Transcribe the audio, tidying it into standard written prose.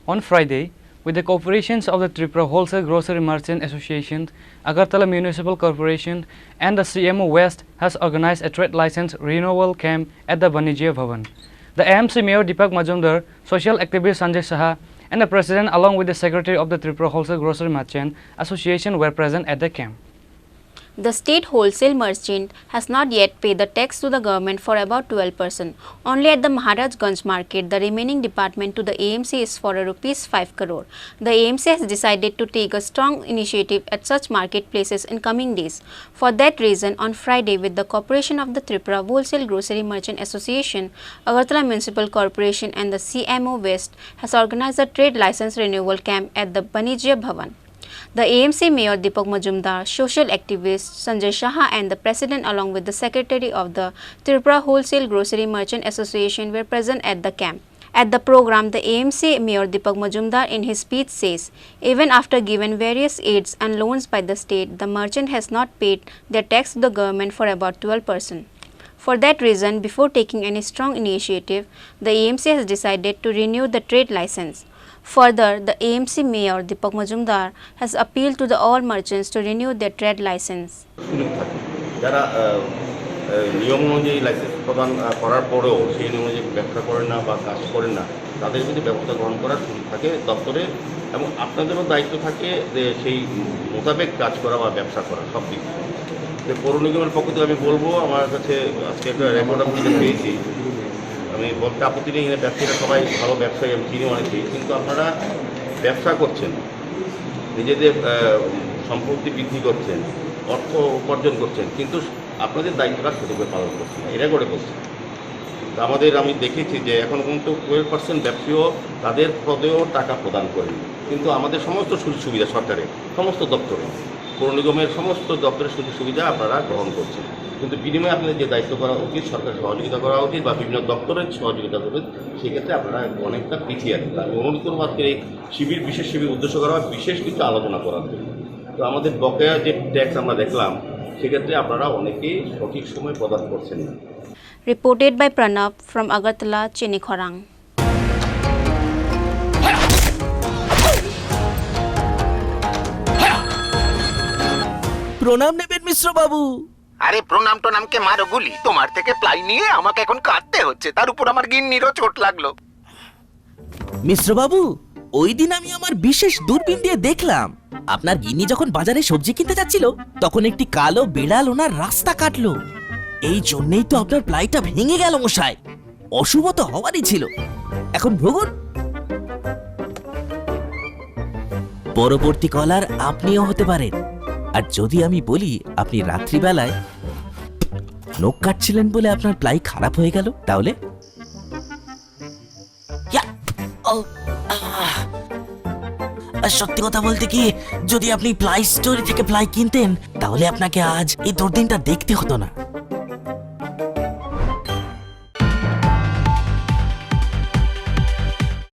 On Friday, with the cooperations of the Tripura Wholesale Grocery Merchant Association, Agartala Municipal Corporation and the CMO West has organized a trade license renewal camp at the Banijya Bhavan. The AMC Mayor Dipak Majumdar, social activist Sanjay Saha and the President along with the Secretary of the Tripura Wholesale Grocery Merchant Association were present at the camp. The state wholesale merchant has not yet paid the tax to the government for about 12%. Only at the Maharajganj market, the remaining department to the AMC is for Rs 5 crore. The AMC has decided to take a strong initiative at such marketplaces in coming days. For that reason, on Friday, with the cooperation of the Tripura Wholesale Grocery Merchant Association, Agartala Municipal Corporation and the CMO West has organized a trade license renewal camp at the Banijya Bhavan. The AMC Mayor Dipak Majumdar, social activist Sanjay Saha and the President along with the Secretary of the Tripura Wholesale Grocery Merchant Association were present at the camp. At the program, the AMC Mayor Dipak Majumdar in his speech says, even after given various aids and loans by the state, the merchant has not paid their tax to the government for about 12%. For that reason, before taking any strong initiative, the AMC has decided to renew the trade license. Further, the AMC Mayor Dipak Majumdar has appealed to the all merchants to renew their trade license. যারা নিয়ম অনুযায়ী licence প্রদান করার পরেও সেই নিয়ম অনুযায়ী ব্যবসা করেন না বা কাজ করেন না তাদের যদি ব্যবস্থা গ্রহণ করার সুযোগ থাকে দপ্তরে এবং আপনাদেরও দায়িত্ব থাকে যে সেই মোতাবেক কাজ করা বা ব্যবসা করা সব দিক থেকে পৌর নিগমের পক্ষ থেকে আমি বলবো আমার কাছে আজকে একটা রেকর্ড আমি পেয়েছি আমি বলতে আপত্তি নেই এখানে ব্যবসায়ীরা সবাই ভালো ব্যবসায়ী আমি চিনি অনেকেই কিন্তু আপনারা ব্যবসা করছেন নিজেদের সম্পত্তি বৃদ্ধি করছেন অর্থ উপার্জন করছেন কিন্তু আপনাদের দায়িত্বটা সঠিকভাবে পালন করছেন না এরা করে করছেন তা আমাদের আমি দেখেছি যে এখন পর্যন্ত 12% ব্যবসায়ীও তাদের পদেও টাকা প্রদান করেন কিন্তু আমাদের সমস্ত সুযোগ সুবিধা সরকারের সমস্ত দপ্তরে পৌর নিগমের সমস্ত দপ্তরের সুযোগ সুবিধা আপনারা গ্রহণ করছেন কিন্তু বিনিময়ে আপনাদের যে দায়িত্ব করা উচিত সরকার সহযোগিতা করা উচিত বা বিভিন্ন দপ্তরের সহযোগিতা করবেন সেক্ষেত্রে আপনারা অনেকটা পিছিয়ে আছেন আমি অনুরোধ করবো আজকের এই শিবির বিশেষ শিবির উদ্দেশ্য করা হয় বিশেষ কিছু আলোচনা করার জন্য তো আমাদের বকেয়া যে ট্যাক্স আমরা দেখলাম সেক্ষেত্রে আপনারা অনেকেই সঠিক সময় প্রদান করছেন না Reported by Pranav from Agartala, Chini, Khorang. প্রণাম নেবেন মিশ্র বাবু। আরে প্রণাম টনামকে মারো গুলি, তোমার থেকে প্লাই নিয়ে আমাকে এখন কাটতে হচ্ছে, তার উপর আমার গিন্নিরও চোট লাগলো। মিশ্র বাবু, ওই দিন আমি আমার বিশেষ দূরবীন দিয়ে দেখলাম আপনার গিন্নি যখন বাজারে সবজি কিনতে যাচ্ছিল তখন একটি কালো বিড়াল ওনার রাস্তা কাটলো। এই জন্যই তো আপনার প্লাইটা ভেঙে গেল মশাই। অশুভ তো হওয়ারই ছিল। এখন ভোগুন। পরবর্তী কলার আপনিও হতে পারেন। আর যদি আমি বলি আপনি রাত্রিবেলায় নখ কাটছিলেন বলে আপনার প্লাই খারাপ হয়ে গেল তাহলে সত্যি কথা বলতে কি যদি আপনি প্লাই স্টোরি থেকে প্লাই কিনতেন তাহলে আপনাকে আজ এই দুর্দিনটা দেখতে হতো না।